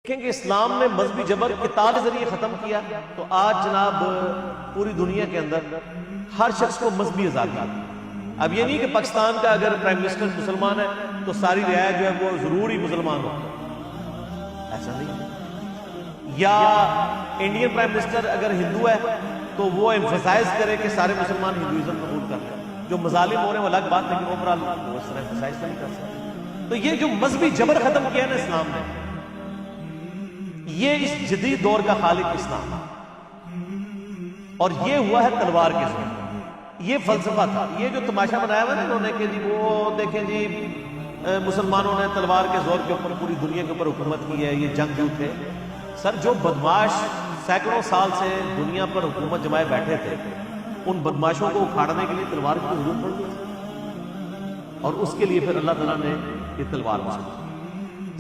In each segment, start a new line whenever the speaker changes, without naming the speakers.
دیکھیں کہ اسلام نے مذہبی جبر قتال کے ذریعے ختم کیا تو آج جناب پوری دنیا کے اندر ہر شخص کو مذہبی آزادی ہے۔ اب یہ نہیں کہ پاکستان کا اگر پرائم منسٹر مسلمان ہے تو ساری رعایا جو ہے وہ ضروری مسلمان ہو، ایسا نہیں۔ یا انڈین پرائم منسٹر اگر ہندو ہے تو وہ ایمفسائز کرے کہ سارے مسلمان ہندوازم قبول کر لیں۔ جو مظالم ہو رہے ہیں وہ الگ بات، لیکن اوورآل وہ اس طرح ایمفسائز نہیں کر سکتے۔ تو یہ جو مذہبی جبر ختم کیا نا اسلام نے، یہ اس جدید دور کا خالق اسلام اور یہ ہوا ہے تلوار کے زور۔ یہ فلسفہ تھا، یہ جو تماشا بنایا ہوا نا انہوں نے کہ جی وہ دیکھیں جی مسلمانوں نے تلوار کے زور کے اوپر پوری دنیا کے اوپر حکومت کی ہے، یہ جنگجو تھے۔ سر جو بدماش سینکڑوں سال سے دنیا پر حکومت جمائے بیٹھے تھے، ان بدماشوں کو اکھاڑنے کے لیے تلوار کی ضرورت پڑ گئی، اور اس کے لیے پھر اللہ تعالیٰ نے یہ تلوار مانگی۔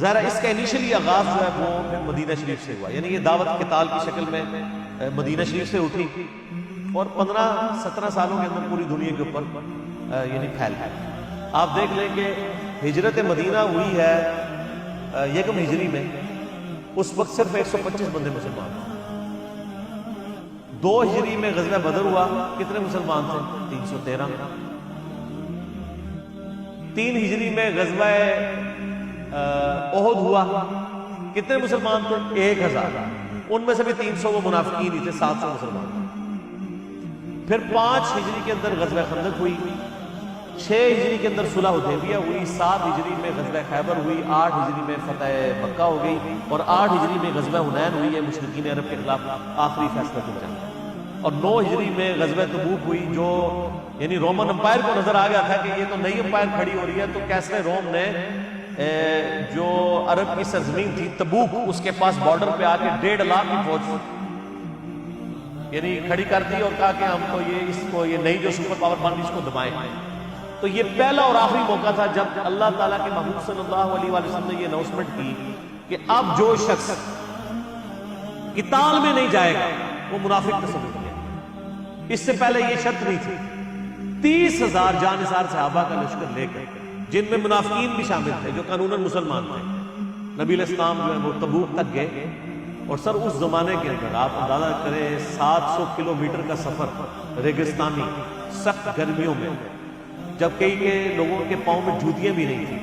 ظاہرہ اس کا انیشلی آغاز جو ہے وہ مدینہ شریف سے ہوا، یعنی یہ دعوت قتال کی شکل میں مدینہ شریف سے اٹھی اور 15-17 سالوں کے اندر پوری دنیا کے اوپر یعنی پھیل گئی۔ آپ دیکھ لیں کہ ہجرت مدینہ ہوئی ہے یکم ہجری میں، اس وقت صرف 125 بندے مسلمان تھے۔ 2 ہجری میں غزوہ بدر ہوا، کتنے مسلمان تھے؟ 313۔ 3 ہجری میں غزوہ احد ہوا، کتنے مسلمان تھے؟ 1000۔ ان میں سے بھی 300 وہ منافقین ہی تھے، 700 مسلمان۔ پھر 5 ہجری کے اندر غزوہ خندق ہوئی، 6 ہجری کے اندر صلح حدیبیہ ہوئی، 7 ہجری میں غزوہ خیبر ہوئی، 8 ہجری میں فتح مکہ ہو گئی، اور 8 ہجری میں غزوہ حنین ہوئی ہے مشرکین عرب کے خلاف آخری فیصلہ کی جنگ، اور 9 ہجری میں غزوہ تبوک ہوئی، جو یعنی رومن امپائر کو نظر آ گیا تھا کہ یہ تو نئی امپائر کھڑی ہو رہی ہے، تو کیسرے روم نے جو عرب کی سرزمین تھی تبوک، اس کے پاس بارڈر پہ آ کے 1.5 لاکھ کی فوج یعنی کھڑی کر دی اور کہا کہ ہم تو یہ نئی جو سپر پاور بن رہی اس کو دبائیں۔ تو یہ پہلا اور آخری موقع تھا جب اللہ تعالیٰ کے محبوب صلی اللہ علیہ وسلم نے یہ اناؤنسمنٹ کی کہ اب جو شخص قتال میں نہیں جائے گا وہ منافق تصور کیا۔ اس سے پہلے یہ شرط نہیں تھی۔ 30,000 جانثار صحابہ کا لشکر لے کر، جن میں منافقین بھی شامل تھے جو قانوناً مسلمان تھے، نبی علیہ السلام جو ہے وہ تبوک تک گئے۔ اور سر اس زمانے کے اندر آپ اندازہ کریں 700 کلومیٹر کا سفر ریگستانی سخت گرمیوں میں، جب کئی کے لوگوں کے پاؤں میں جوتیاں بھی نہیں تھیں،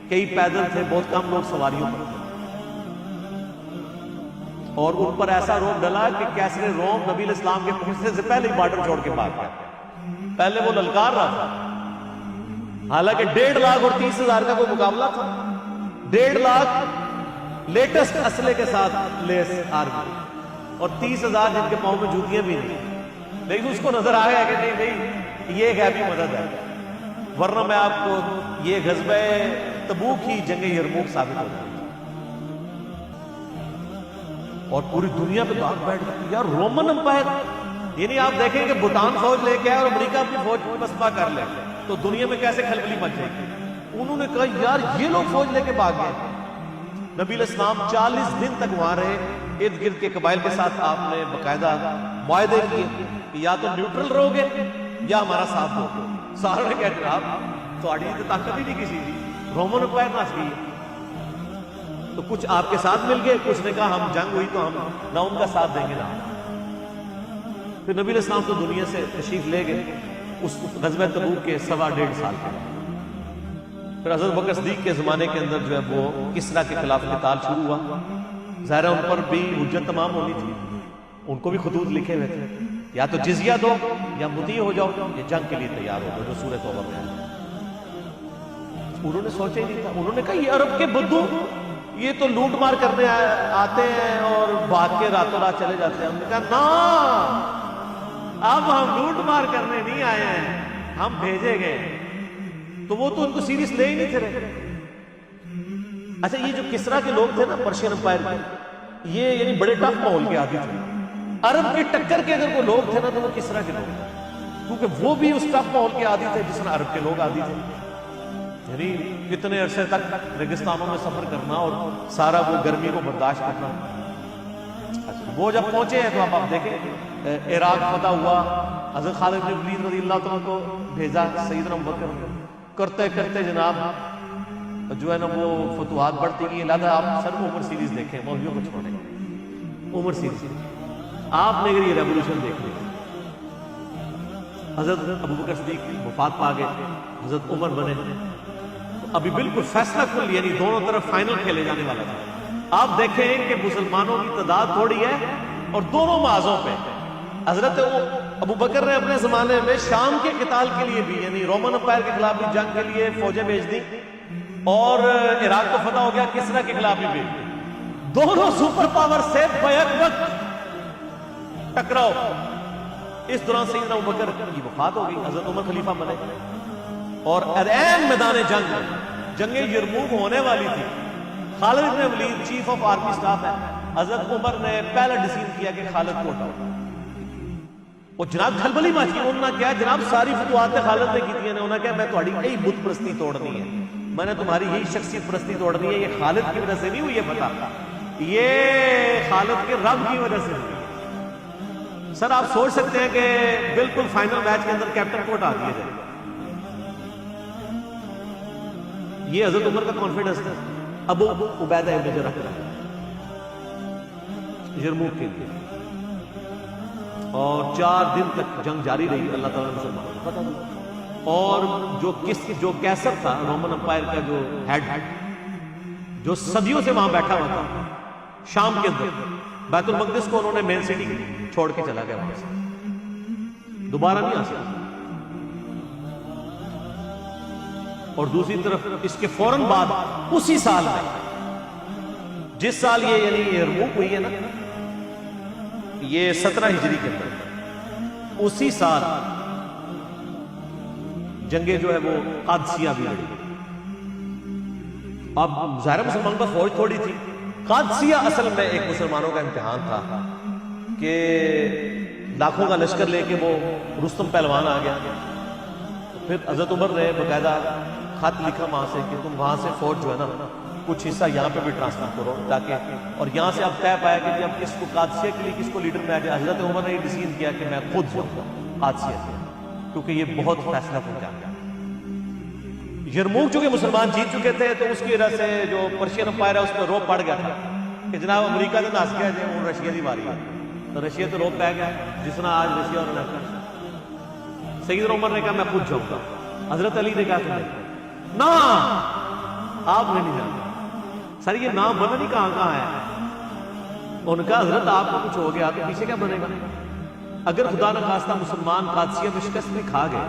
کئی پیدل تھے، بہت کم لوگ سواریوں پر تھے، اور ان پر ایسا روب ڈلا کہ کیسرے روم نبی علیہ السلام کے پہنچنے سے پہلے ہی بارڈر چھوڑ کے بھاگ گیا۔ پہلے وہ للکار رہا تھا، حالانکہ 1.5 لاکھ اور 30,000 کا کوئی مقابلہ تھا۔ 1.5 لاکھ لیٹسٹ اسلحے کے ساتھ لیس آرمی، اور 30,000 جن کے پاؤں میں جوتیاں بھی نہیں، لیکن اس کو نظر آیا کہ نہیں بھائی یہ غیبی مدد ہے، ورنہ میں آپ کو یہ غزوہ تبوک ہی جنگ یرموک ثابت ہو جائے۔ اور پوری دنیا پہ داغ بیٹھ گئی یار، رومن امپائر، یعنی آپ دیکھیں کہ بھوٹان فوج لے کے آئے اور امریکہ اپنی فوج مسپا کر لے تو دنیا میں کیسے کھلبلی مچ جائے گی۔ انہوں نے کہا یار یہ لوگ فوج لے کے بھاگ گئے۔ نبی علیہ السلام 40 دن تک وہاں رہے، ارد گرد کے قبائل کے ساتھ آپ نے باقاعدہ معاہدے کیے کہ یا تو نیوٹرل رہو گے یا ہمارا ساتھ دو گے۔ سارے نے کہا جناب تھوڑی تو طاقت ہی نہیں کسی دی، رومن امپائر ناچ گئی۔ تو کچھ آپ کے ساتھ مل گئے، کچھ نے کہا ہم جنگ ہوئی تو ہم نہ ان کا ساتھ دیں گے نہ۔ پھر نبی علیہ السلام تو دنیا سے تشریف لے گئے اس غزوہ تبوک کے 1.25 سال کے بعد۔ پھر حضرت بکر صدیق کے زمانے کے اندر جو ہے وہ کسریٰ کے خلاف قتال شروع ہوا۔ ظاہرہ ان پر بھی حجت تمام ہونی تھی، ان کو بھی خطوط لکھے ہوئے تھے، یا تو جزیہ دو یا مطیع ہو جاؤ یا جنگ کے لیے تیار ہو جاؤ، جو سورہ توبہ میں ہے۔ انہوں نے سوچا ہی نہیں تھا، انہوں نے کہا یہ عرب کے بدو یہ تو لوٹ مار کرنے آتے ہیں اور بھاگ کے راتوں رات چلے جاتے ہیں۔ ہم نے کہا نا، اب ہم لوٹ مار کرنے نہیں آئے ہیں، ہم بھیجے گئے۔ تو وہ تو ان کو سیریس لے ہی نہیں تھے رہے۔ اچھا یہ جو کسریٰ کے لوگ تھے نا پرشین امپائر کے، یہ یعنی بڑے ٹف ماحول کے عادی تھے۔ عرب کی ٹکر کے اگر کوئی لوگ تھے نا تو وہ کسریٰ کے لوگ تھے، کیونکہ وہ بھی اس ٹف ماحول کے عادی تھے جس طرح عرب کے لوگ عادی تھے۔ یعنی کتنے عرصے تک ریگستانوں میں سفر کرنا اور سارا وہ گرمی کو برداشت کرنا۔ وہ جب پہنچے ہیں تو آپ دیکھیں عراق فتح ہوا، حضرت خالد بن ولید رضی اللہ عنہ کو بھیجا سیدنا ابوبکر، کرتے کرتے جناب جو ہے نا وہ فتوحات بڑھتی گئی. لہٰذا آپ سر عمر سیریز دیکھیں, مولویوں کو چھوڑیں, عمر سیریز آپ نے اگر یہ ریولوشن دیکھ لی, حضرت ابوبکر صدیق وفات پا گئے, حضرت عمر بنے, ابھی بالکل فیصلہ کر لیا, یعنی دونوں طرف فائنل کھیلے جانے والا تھا. آپ دیکھیں کہ مسلمانوں کی تعداد تھوڑی ہے اور دونوں محاذوں پہ. حضرت ابوبکر نے اپنے زمانے میں شام کے قتال کے لیے بھی, یعنی رومن امپائر کے خلاف بھی جنگ کے لیے فوجیں بھیج دی, اور عراق کو فتح ہو گیا, کسرا کے خلاف بھی بھیج دی. دونوں سپر پاور سے بیک وقت ٹکراؤ. اس دوران سیدنا ابوبکر کی وفات ہو گئی, حضرت عمر خلیفہ بنے, اور عین میدان جنگ جنگ یرموک ہونے والی تھی. خالد بن ولید چیف آف آرمی سٹاف ہے, حضرت عمر نے پہلا ڈیسیژن کیا کہ خالد کو ہٹاؤ. اور جناب کھلبلی مچی, انہوں نے کیا جناب ساری فتوحات خالد نے کی تھی, انہوں نے کہا میں تمہاری یہی بت پرستی توڑنی ہے, میں نے تمہاری یہی شخصیت پرستی توڑنی ہے. یہ خالد کی وجہ سے نہیں ہوئی ہے فتح, یہ خالد کے رب کی وجہ سے ہوئی. سر آپ سوچ سکتے ہیں کہ بالکل فائنل میچ کے اندر کیپٹن کو ہٹا دیا جائے. یہ حضرت عمر کا کانفیڈنس تھا. ابو عبیدہ ابن جراح یرموک کے لیے, اور 4 دن تک جنگ جاری رہی. اللہ تعالیٰ نے مسلمانوں کو فتح دی. اور جو کیسر تھا رومن امپائر کا جو ہیڈ, جو صدیوں سے وہاں بیٹھا ہوا تھا شام کے اندر, بیت المقدس کو انہوں نے مین سٹی چھوڑ کے چلا گیا, وہاں سے دوبارہ نہیں آ سکتا. اور دوسری طرف اس کے فوراً بعد اسی سال میں, جس سال یہ یعنی یرموک ہوئی ہے نا, یہ 17 ہجری کے اندر, اسی سال جنگیں جو ہے وہ قادسیہ بھی لڑی. اب ظاہر مسلمانوں کا فوج تھوڑی تھی. قادسیہ اصل میں ایک مسلمانوں کا امتحان تھا کہ لاکھوں کا لشکر لے کے وہ رستم پہلوان آ گیا. پھر حضرت عمر نے باقاعدہ خط لکھا وہاں سے کہ تم وہاں سے فوج جو ہے نا کچھ حصہ یہاں پہ بھی ٹرانسفر کرو, تاکہ, اور یہاں سے اب طے پایا کہ اب کس کو قادسیہ کے لیے کس کو لیڈر میں آ جائے. حضرت عمر نے یہ ڈیسیژن کیا کہ میں خود جاؤں گا قادسیہ سے, کیونکہ یہ بہت فیصلہ پہنچا گیا. یرموک چونکہ مسلمان جیت چکے تھے, تو اس کی وجہ سے جو پرشین امپائر ہے اس پہ روب پڑ گیا تھا کہ جناب امریکہ تو ناس گیا جائے, اور رشیا کی باری ہے, تو رشیا تو روب پہ گیا جس طرح آج رشیا اور امریکہ. سیدنا عمر نے کہا میں خود جاؤں گا. حضرت علی نے کہا کہ نہ آپ نے نہیں جانا. سر یہ نام بنا نہیں کہاں ہے. ان کا حضرت آپ کو کچھ ہو گیا تو پیچھے کیا بنے گا. اگر خدا نہ خواستہ مسلمان قادسیہ میں شکست میں کھا گئے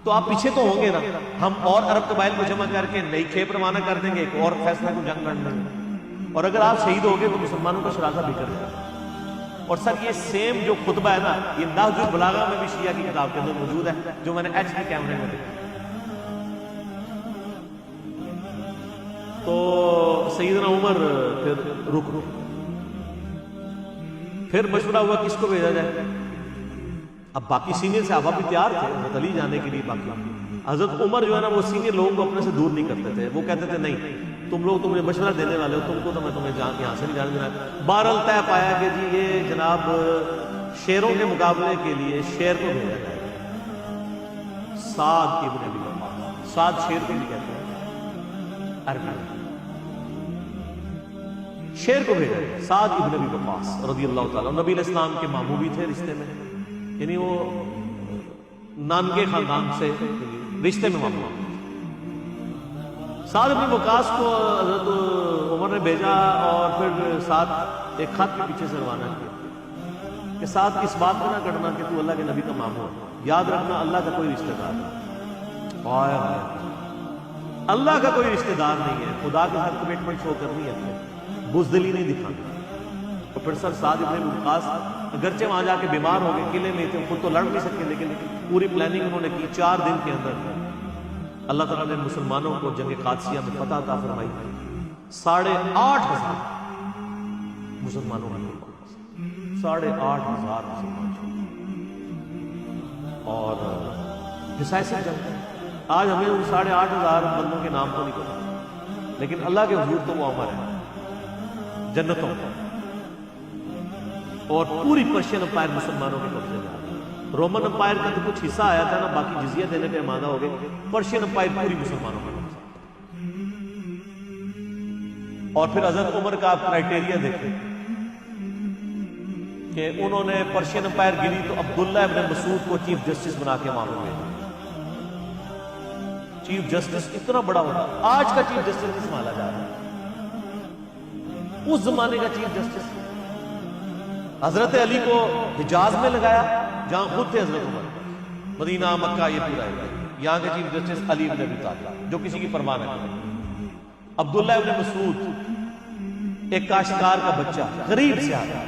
تو آپ پیچھے تو ہوں گے نا. ہم اور عرب قبائل کو جمع کر کے نئی کھیپ روانہ کر دیں گے, ایک اور فیصلہ کو جنگ لڑ لیں گے, اور اگر آپ شہید ہو گئے تو مسلمانوں کا شرازہ بکھر جائے گا. اور سر یہ سیم جو خطبہ ہے نا, یہ نہج البلاغہ میں بھی شیعہ کی کتاب کے اندر موجود ہے, جو میں نے ایچ ڈی کیمرے میں دیکھا. تو سیدنا عمر پھر رک پھر مشورہ ہوا کس کو بھیجا جائے. اب باقی سینئر صحابہ بھی تیار تھے حضرت علی جانے کے لیے. باقی حضرت عمر جو ہے نا وہ سینئر لوگوں کو اپنے سے دور نہیں کرتے تھے. وہ کہتے تھے نہیں تم لوگ تمہیں مشورہ دینے والے ہو, تم کو تو میں تمہیں یہاں سے نہیں جانے دینا. بہرحال طے پایا کہ جی یہ جناب شیروں کے مقابلے کے لیے شیر کو بھیجا جائے. سعد ابن ابی وقاص, سعد شیر کو بھی کہتے ہیں عربی, شیر کو بھیجا گیا. سعد ابن ابی وقاص رضی اللہ تعالیٰ, نبی علیہ السلام کے ماموں بھی تھے رشتے میں, یعنی وہ نانگے خاندان سے رشتے میں ماموں. سعد ابن وقاص کو حضرت عمر نے بھیجا, اور پھر سعد ایک خط کے پیچھے سے روانہ کیا کہ سعد اس بات کو نہ کرنا کہ تو اللہ کے نبی کا ماموں ہے. یاد رکھنا اللہ کا کوئی رشتہ دار نہیں, اللہ کا کوئی رشتہ دار نہیں ہے. خدا کے ساتھ کمٹمنٹ شو کرنی ہے, بزدلی نہیں دکھانا. اور پھر سر سعد ابن وقاص اگرچہ وہاں جا کے بیمار ہو گئے, قلعے میں تھے, خود تو لڑ نہیں سکے, لیکن پوری پلاننگ انہوں نے کی. 4 دن کے اندر اللہ تعالیٰ نے مسلمانوں کو جنگ قادسیہ میں فتح عطا فرمائی. 8,500 مسلمانوں نے 8,500 مسلمان, اور ڈسائسو جنگ. آج ہمیں ان 8,500 بندوں کے نام تو نہیں پتا, لیکن اللہ کے حضور تو وہ امر ہے جنتوں کا. اور پوری پرشین امپائر مسلمانوں کے قبضے میں. رومن امپائر کا تو کچھ حصہ آیا تھا نا, باقی جزیہ دینے پہ آمادہ ہو گئے. پرشین امپائر پوری مسلمانوں کا قبضہ. اور پھر حضرت عمر کا آپ کرائٹیریا دیکھیں کہ انہوں نے پرشین امپائر گری تو عبداللہ ابن مسعود کو چیف جسٹس بنا کے وہاں پہ چیف جسٹس اتنا بڑا ہوتا، آج کا چیف جسٹس نہیں سنبھالا جا رہا، اس زمانے کا چیف جسٹس حضرت علی کو حجاز میں لگایا جہاں خود تھے حضرت عمر، مدینہ مکہ یہ پورا ہے، یہاں کے چیف جسٹس علی بن ابی طالب جو کسی کی پرواہ نہ کرے۔ عبداللہ ابن مسعود ایک کاشتکار کا بچہ غریب سے آیا،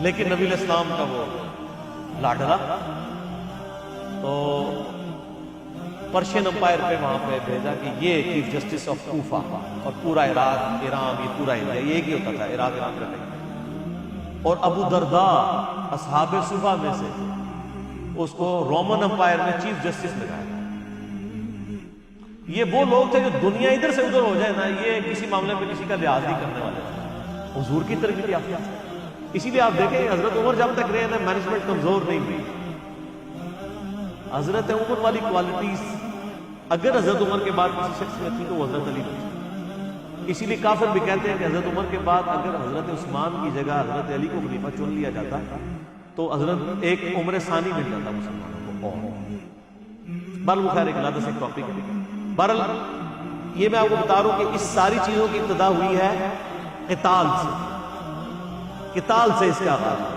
لیکن نبی علیہ السلام کا وہ لاڈلا، تو پرشین امپائر پہ وہاں پہ بھیجا کہ یہ چیف جسٹس آف کوفہ اور پورا عراق ایران یہ پورا انڈیا یہ ایک ہی ہوتا تھا، عراق ایران کا نہیں، اور ابو درداء اصحاب صفہ میں سے اس کو رومن امپائر میں چیف جسٹس لگایا۔ یہ وہ لوگ تھے جو دنیا ادھر سے ادھر ہو جائے نا، یہ کسی معاملے میں کسی کا لحاظ نہیں کرنے والے، حضور کی تربیت یافتہ۔ اسی لیے آپ دیکھیں حضرت عمر جب تک رہے نا مینجمنٹ کمزور نہیں ہوئی۔ حضرت عمر والی کوالٹیز اگر حضرت عمر کے بعد کسی شخص میں تھی تو وہ حضرت علی تھی۔ اسی لیے کافر بھی کہتے ہیں کہ حضرت عمر کے بعد اگر حضرت عثمان کی جگہ حضرت علی کو خلیفہ چن لیا جاتا تو حضرت ایک عمر ثانی مل جاتا مسلمانوں کو۔ بہرحال وہ خیر ایک علیحدہ سے ٹاپک ہے۔ بہرحال یہ میں آپ کو بتا رہا ہوں کہ اس ساری چیزوں کی ابتدا ہوئی ہے قتال سے، قتال سے اس کا آغاز ہے۔